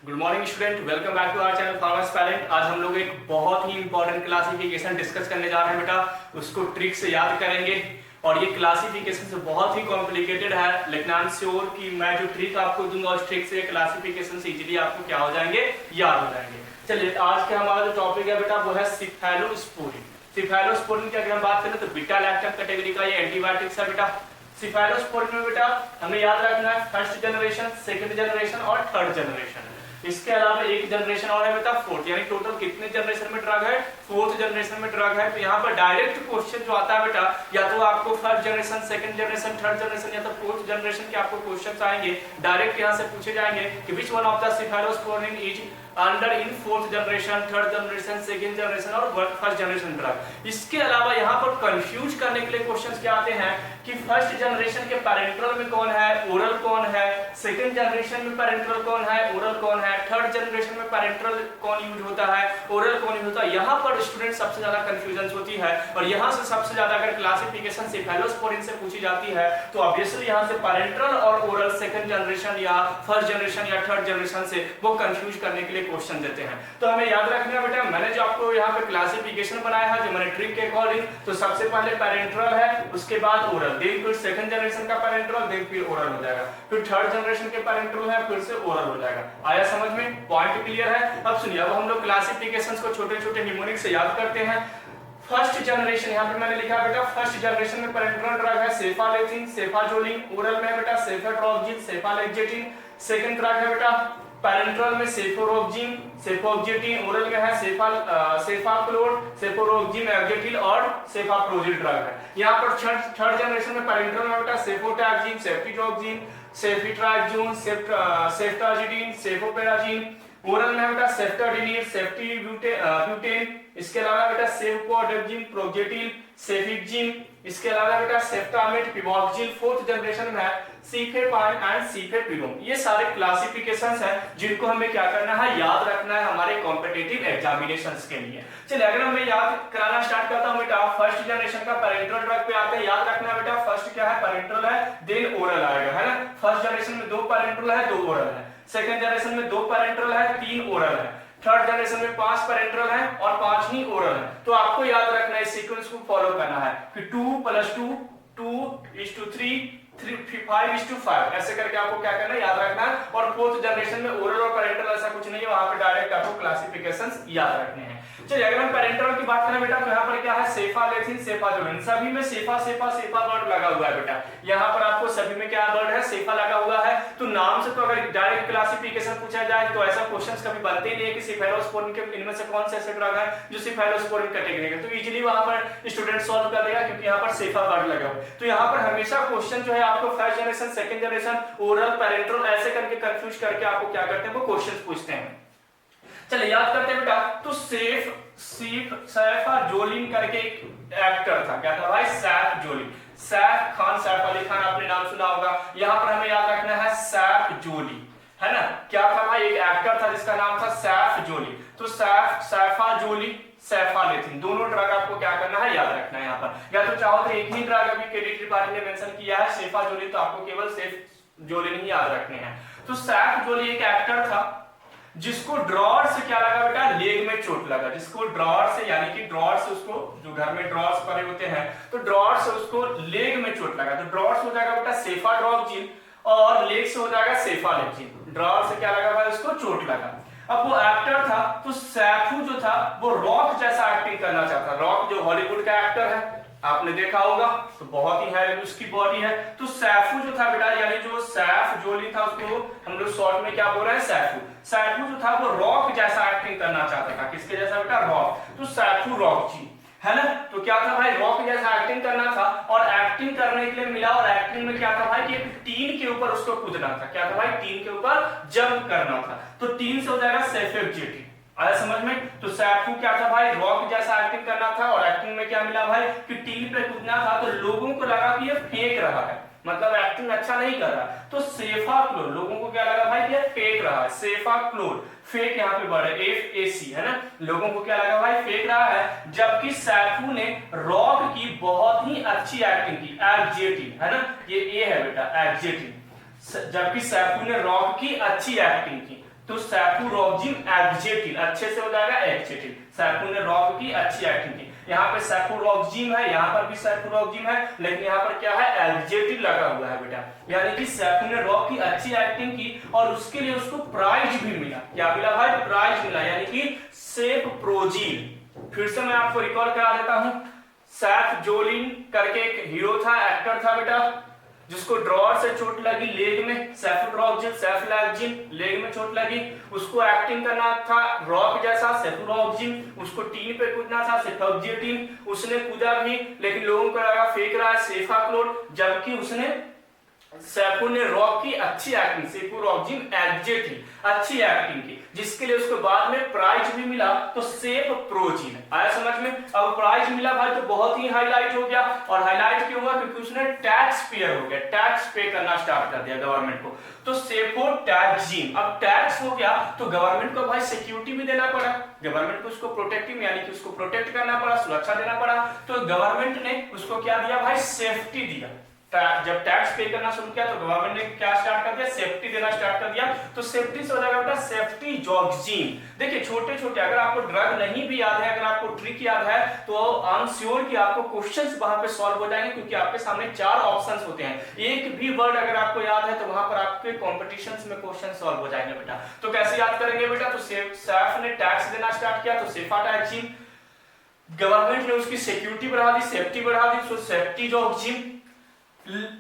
Good morning student, welcome back to our channel farmers parent. आज हम लोग एक बहुत ही इंपॉर्टेंट क्लासिफिकेशन डिस्कस करने जा रहे हैं बेटा। उसको ट्रिक से याद करेंगे और ये क्लासिफिकेशन से बहुत ही कॉम्प्लिकेटेड है, लेकिन आई एम श्योर कि मैं जो ट्रिक आपको दूंगा उस ट्रिक से क्लासिफिकेशन से इजीली आपको क्या हो जाएंगे, याद हो जाएंगे। चलिए, आज का हमारा जो टॉपिक है बेटा वो है सिफेलोस्पोरिन। सिफेलोस्पोरिन की अगर हम बात करें तो बीटा लैक्टम कैटेगरी का ये एंटीबायोटिक्स है बेटा। सिफेलोस्पोरिन में बेटा हमें याद रखना है फर्स्ट जनरेशन, सेकंड जनरेशन और थर्ड जनरेशन। इसके अलावा एक जनरेशन और है बेटा फोर्थ, यानी टोटल कितने जनरेशन में ड्रग है, फोर्थ जनरेशन में ड्रग है। तो यहाँ पर डायरेक्ट क्वेश्चन जो आता है बेटा, या तो आपको first generation, second generation, third generation या तो फोर्थ जनरेशन के आपको क्वेश्चंस आएंगे। डायरेक्ट यहाँ से पूछे जाएंगे कि which one of the cephalosporin is under in fourth generation, third generation, second generation और फर्स्ट जनरेशन ड्रग। इसके अलावा यहाँ पर कंफ्यूज करने के लिए क्वेश्चंस क्या आते हैं कि फर्स्ट जनरेशन के पैरेंटल में कौन है, ओरल कौन है, सेकंड जनरेशन में पैरेंटल कौन है, ओरल कौन है, थर्ड जनरेशन में पैरेंटल कौन यूज होता है, ओरल कौन यूज होता है। यहाँ पर स्टूडेंट सबसे ज्यादा कंफ्यूजन होती है और यहाँ से सबसे ज्यादा अगर क्लासिफिकेशन सिफेलोस्पोरिन से पूछी जाती है तो ऑब्वियसली यहाँ से पैरेंटल और ओरल सेकंड जनरेशन या फर्स्ट जनरेशन या थर्ड जनरेशन से वो कंफ्यूज करने के लिए क्वेश्चन देते हैं। तो हमें याद रखना है बेटा, मैंने जो आपको यहाँ पे क्लासिफिकेशन बनाया है जो मैंने ट्रिक के अकॉर्डिंग, तो सबसे पहले पैरेंटल है, उसके बाद ओरल, देन फिर सेकंड जनरेशन का पैरेंटल, देन फिर ओरल हो जाएगा, फिर थर्ड जनरेशन के पैरेंटल है, फिर से ओरल हो जाएगा। आया समझ में? पॉइंट क्लियर है? अब सुनिए, अब हम लोग क्लासिफिकेशंस को छोटे छोटे निमोनिक से याद करते हैं। फर्स्ट जनरेशन, यहाँ पे मैंने लिखा बेटा फर्स्ट जनरेशन में पैरेंटल ड्रग है सेफालेथिन, सेफाजोलिन, ओरल में बेटा सेफेट्रोक्सिन, सेफालेक्जेटिन। सेकंड ड्रग है बेटा पैरेंटल में सेफोरोक्सिन, सेफोक्जेटिन, ओरल में है सेफाक्लोर, सेफोरोक्सिन, एक्जेटिल और सेफाप्रोजिल ड्रग है। यहाँ पर थर्ड जनरेशन में पैरेंटल में बेटा सेफोटैक्सिन, सेफ्टिटोक्सिन, सेफिट्राक्सोन, सेफ्टाजिडिन, सेफोपेराजिन। ओरल में बेटा सेफ्टाडिनिर, सेफ्टिब्यूटेन। इसके अलावा बेटा सेफकोडेक्सिन, प्रोजेटिल, सेफिक्जिन। इसके अलावा बेटा सेफ्टामेट, पिवॉक्सिल। फोर्थ जनरेशन में है सीफेपाइन एंड सीफेपिरोम। ये सारे क्लासिफिकेशंस हैं जिनको हमें क्या करना है, याद रखना है हमारे कॉम्पिटिटिव एग्जामिनेशंस के लिए। चलिए, अगर मैं याद कराना स्टार्ट करता हूं बेटा, फर्स्ट जनरेशन का पैरेंटल ड्रग पे आते हैं। याद रखना है बेटा, फर्स्ट क्या है, पैरेंटल है, देन ओरल आएगा, है ना। फर्स्ट जनरेशन में 2 पैरेंटल है, 2 ओरल है। सेकंड जनरेशन में 2 पैरेंटल है, 3 ओरल है। थर्ड जनरेशन में 5 पैरेंटल है और 5 ही ओरल है। तो आपको याद रखना है, इस सीक्वेंस को फॉलो करना है कि 2 + 2 2:3 5:5 ऐसे करके आपको क्या करना है, याद रखना है। और फोर्थ जनरेशन में ओरल और पैरेंटल ऐसा कुछ नहीं है, वहां पे डायरेक्ट आपको क्लासिफिकेशंस याद रखने हैं। चलिए, अगर हम पैरेंटल की बात करें बेटा तो यहाँ पर क्या है, सेफालेथिन, सेफाजोलिन। सभी में सेफा वर्ड लगा हुआ है बेटा। यहाँ पर आपको सभी में क्या वर्ड है, सेफा लगा हुआ है। तो नाम से तो अगर डायरेक्ट क्लासिफिकेशन पूछा जाए तो ऐसा क्वेश्चंस कभी बनते ही नहीं है कि सिफेलोस्पोरिन के इनमें से कौन से ऐसे ड्रग है जो सिफेलोस्पोरिन कैटेगरी का, तो इजीली वहां पर स्टूडेंट सॉल्व कर देगा क्योंकि यहाँ पर सेफा वर्ड लगा हुआ है। तो यहाँ पर हमेशा क्वेश्चन जो है आपको first generation, second generation, oral, parental ऐसे करके कंफ्यूज करके आपको क्या करते हैं, वो क्वेश्चन पूछते हैं। चलिए, याद करते हैं बेटा। तो सैफाजोलिन करके एक एक्टर था, क्या था भाई, सैफजोलिन। सैफ खान, सैफ अली खान आपने नाम सुना होगा। यहाँ पर हमें याद रखना है सैफजोली, है ना। क्या था भाई, एक एक्टर था जिसका नाम था सैफजोली। तो सैफाजोली, सेफालेथिन, दोनों ड्रग आपको क्या करना है, याद रखना है। यहाँ पर या तो चाहो तो एक ही ड्रग अभी केडी त्रिपाठी ने मेंशन किया है सेफाजोलिन, तो आपको केवल सेफजोलिन ही याद रखने हैं। तो सैफजोली एक एक्टर था जिसको ड्रॉर से क्या लगा बेटा, लेग में चोट लगा। जिसको ड्रॉर से, यानी कि ड्रॉर से उसको, जो घर में ड्रॉर्स पड़े होते हैं, तो ड्रॉर से उसको लेग में चोट लगा। तो ड्रॉर से हो जाएगा बेटा सेफाड्रॉक्सिन और लेग से हो जाएगा सेफालेक्सिन। ड्रॉर से क्या लगा भाई, उसको चोट लगा। अब वो एक्टर था, तो सैफू जो था वो रॉक जैसा एक्टिंग करना चाहता। रॉक जो हॉलीवुड का एक्टर है, आपने देखा होगा, तो बहुत ही हैवी उसकी बॉडी है। तो सैफू जो था बेटा, यानी जो सैफजोलिन था उसको हम लोग शॉर्ट में क्या बोल रहे हैं, सैफू। सैफू जो था वो रॉक जैसा एक्टिंग करना चाहता था। किसके जैसा बेटा, रॉक। तो सैफू रॉकजी, है ना। तो क्या था भाई, रॉक जैसा एक्टिंग करना था और एक्टिंग करने के लिए मिला। और एक्टिंग में क्या था भाई कि टीन के ऊपर उसको कूदना था। क्या था भाई, टीन के ऊपर जंप करना था। तो टीन से हो जाएगा सेफेक्जेटिन। आया समझ में? तो सैफू क्या था भाई, रॉक जैसा एक्टिंग करना था और एक्टिंग में क्या मिला भाई कि टीन पे कूदना था। तो लोगों को लगा कि ये फेंक रहा है, मतलब एक्टिंग अच्छा नहीं कर रहा। तो सेफाक्लोर, लोगों को क्या लगा भाई कि ये फेंक रहा है। सेफाक्लोर, फेक यहाँ पे वर्ड है, FAC, है ना। लोगों को क्या लगा भाई, फेंक रहा है। जबकि सैफू ने रॉक की बहुत ही अच्छी एक्टिंग की, एक्जेटिन, है ना, ये ए है बेटा, एक्जेटिन। जबकि सैफू ने रॉक की अच्छी एक्टिंग की। तो सेफुरोक्सिम एब्जेटिल, अच्छे से हो जाएगा एब्जेटिल। सैफू ने रॉक की अच्छी एक्टिंग की। यहाँ पे सेफुरोक्सिम है, यहाँ पर भी सेफुरोक्सिम है, लेकिन यहाँ पर क्या है, एब्जेटिल लगा हुआ है बेटा। यानी कि सैफू ने रॉक की अच्छी एक्टिंग की और उसके लिए उसको प्राइज भी मिला। क्या मिला भाई, प्राइज मिला, यानी कि सेफप्रोजिल। फिर से मैं आपको रिकॉल करा देता हूं, सैफजोलिन करके एक हीरो था, एक्टर था बेटा, जिसको ड्रॉर से चोट लगी लेग में, सेफुरोक्सिल सेफलैक्सिन लेग में चोट लगी, उसको एक्टिंग करना था रॉक जैसा सेफुरोक्सिल, उसको टीन पे कूदना था सेफेक्जिटिन, उसने कूदा भी, लेकिन लोगों को लगा फेंक रहा है सेफाक्लोर, जबकि उसने सैफू ने रॉक की अच्छी एक्टिंग, सेफुरोक्सिम एब्जेटिल अच्छी एक्टिंग की, जिसके लिए उसको बाद में प्राइज भी मिला, तो सेफप्रोजिल। आया समझ में? अब प्राइज मिला भाई तो बहुत ही हाईलाइट हो गया, और हाईलाइट क्यों हुआ, क्योंकि उसने टैक्स पेयर हो गया, टैक्स पे करना स्टार्ट कर दिया गवर्नमेंट को, तो सेफोटैक्सिम। अब टैक्स हो गया तो गवर्नमेंट को भाई सिक्योरिटी भी देना पड़ा, गवर्नमेंट को उसको प्रोटेक्टिव यानी कि उसको प्रोटेक्ट करना पड़ा, सुरक्षा देना पड़ा, तो गवर्नमेंट ने उसको क्या दिया भाई, सेफ्टी दिया। जब टैक्स पे करना शुरू किया तो गवर्नमेंट ने क्या स्टार्ट कर दिया, सेफ्टी देना स्टार्ट कर दिया, तो सेफ्टी से हो जाएगा बेटा सेफ्टिजोक्सिम। देखिए छोटे छोटे, अगर आपको ड्रग नहीं भी याद है, अगर आपको ट्रिक याद है, तो आई एम श्योर कि आपको क्वेश्चंस वहां पे सॉल्व हो जाएंगे, क्योंकि आपके सामने 4 ऑप्शंस होते हैं। एक भी वर्ड अगर आपको याद है तो वहां पर आपके कॉम्पिटिशंस में क्वेश्चन सॉल्व हो जाएंगे बेटा। तो कैसे याद करेंगे बेटा, तो सैफ ने टैक्स देना स्टार्ट किया तो सेफाटैक्सिम, गवर्नमेंट ने उसकी सिक्योरिटी बढ़ा दी, सेफ्टी बढ़ा दी, तो सेफ्टिजोक्सिम।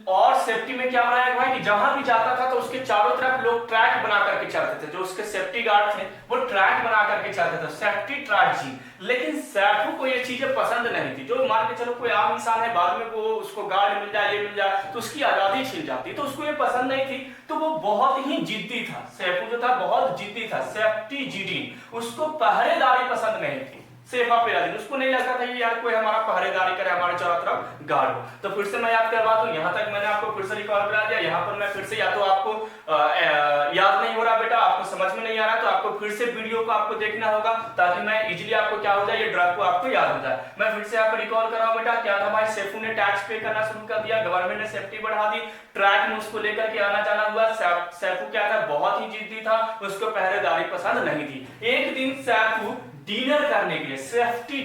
और सेफ्टी में क्या बनाया भाई कि जहां भी जाता था तो उसके चारों तरफ लोग ट्रैक बना करके चलते थे, जो उसके सेफ्टी गार्ड थे वो ट्रैक बना करके चलते थे, सेफ्टी ट्रैकिंग। लेकिन सैफू को ये चीजें पसंद नहीं थी। जो मान के चलो कोई आम इंसान है, बाद में वो उसको गार्ड मिल जाए, ये मिल जाए, तो उसकी आजादी छिन जाती, तो उसको ये पसंद नहीं थी, तो वो बहुत ही जिद्दी था। सैफू जो था बहुत जिद्दी था, सेफ्टी जीडी, उसको पहरेदारी पसंद नहीं थी, सेफा पे दिन उसको नहीं लगता था यार कोई हमारा पहरेदारी करे, हमारे चारों तरफ गार्ड हो। तो फिर से मैं याद करवा दूं, यहां तक मैंने आपको फिर से रिकॉल करा दिया। यहां पर मैं फिर से, या तो आपको याद नहीं हो रहा बेटा, आपको समझ में नहीं आ रहा, तो आपको फिर से वीडियो को आपको देखना होगा, ताकि मैं इजीली आपको क्या हो जाए, ये ड्रग को आपको याद हो जाए। मैं फिर से आपको रिकॉल कराऊं बेटा, क्या था भाई, सैफू ने टैक्स पे करना शुरू कर दिया, गवर्नमेंट ने सेफ्टी बढ़ा दी, ट्रैक में उसको लेकर के आना जाना हुआ। सैफू क्या था, बहुत ही जिद्दी था, उसको पहरेदारी पसंद नहीं थी। एक दिन सैफू डिनर करने के लिए, सेफ्टी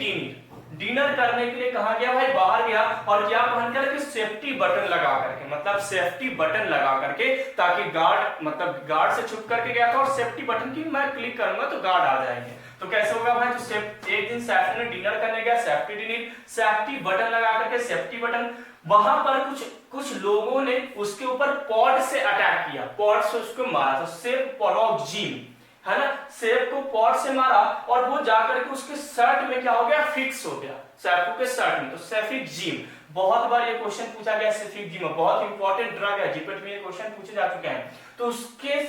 डिनर करने के लिए कहा गया भाई, बाहर गया, और क्या पहन करके, सेफ्टी बटन लगा करके, मतलब सेफ्टी बटन लगा करके, ताकि गार्ड, मतलब गार्ड से छुप करके गया था, और सेफ्टी बटन की मैं क्लिक करूंगा तो गार्ड आ जाएंगे। तो कैसे होगा भाई, तो एक दिन सैफू ने डिनर करने गया, सेफ्टी डिनर, सेफ्टी बटन लगा करके, सेफ्टी बटन, वहां पर कुछ लोगों ने उसके ऊपर पॉड से अटैक किया, पॉड से उसको मारा, तो सेफुरोक्सिम है ना, सेफ को पॉड से मारा, और वो जाकर के उसके शर्ट में क्या हो गया, फिक्स हो गया, सैफू के शर्ट में, तो सेफिक्जिम। बहुत बार ये क्वेश्चन पूछा गया, सेफिक्जिम बहुत इंपॉर्टेंट ड्रग है, जीपीएट में ये क्वेश्चन पूछे जा चुके हैं। तो उसके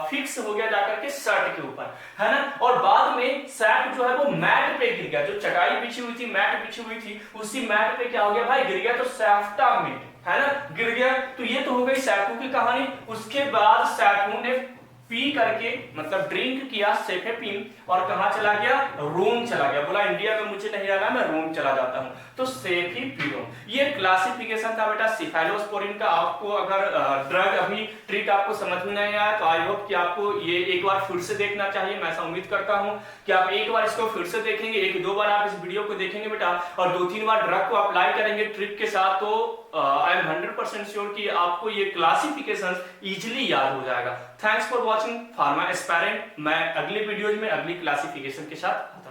फिक्स हो गया जाकर के शर्ट के ऊपर, है ना, और बाद में सैफ जो है वो मैट पे गिर गया, जो चटाई बिछी हुई थी, मैट बिछी हुई थी, उसी मैट पे क्या हो गया भाई, गिर गया, तो सैफ्टामिड, है ना, गिर गया। तो ये तो हो गई सैफू की कहानी। उसके बाद सैफू ने पी करके, मतलब ड्रिंक किया सेफेपिन, और कहां चला गया, रोम चला गया, बोला इंडिया में मुझे नहीं रहना, मैं रोम चला जाता हूं, तो सेफिपिरोम। ये क्लासिफिकेशन था बेटा सिफेलोस्पोरिन का। आपको अगर ड्रग अभी ट्रिक आपको समझ में नहीं आया, तो आई होप कि आपको ये एक बार फिर से देखना चाहिए। मैं ऐसा उम्मीद करता हूं कि आप एक बार इसको फिर से देखेंगे, 1-2 बार आप इस वीडियो को देखेंगे बेटा, और 2-3 बार ड्रग को अप्लाई करेंगे ट्रिक के साथ, तो आई एम 100% श्योर कि आपको ये क्लासिफिकेशन इजीली याद हो जाएगा। Thanks for watching pharma aspirant. मैं अगले वीडियोज में अगली क्लासिफिकेशन के साथ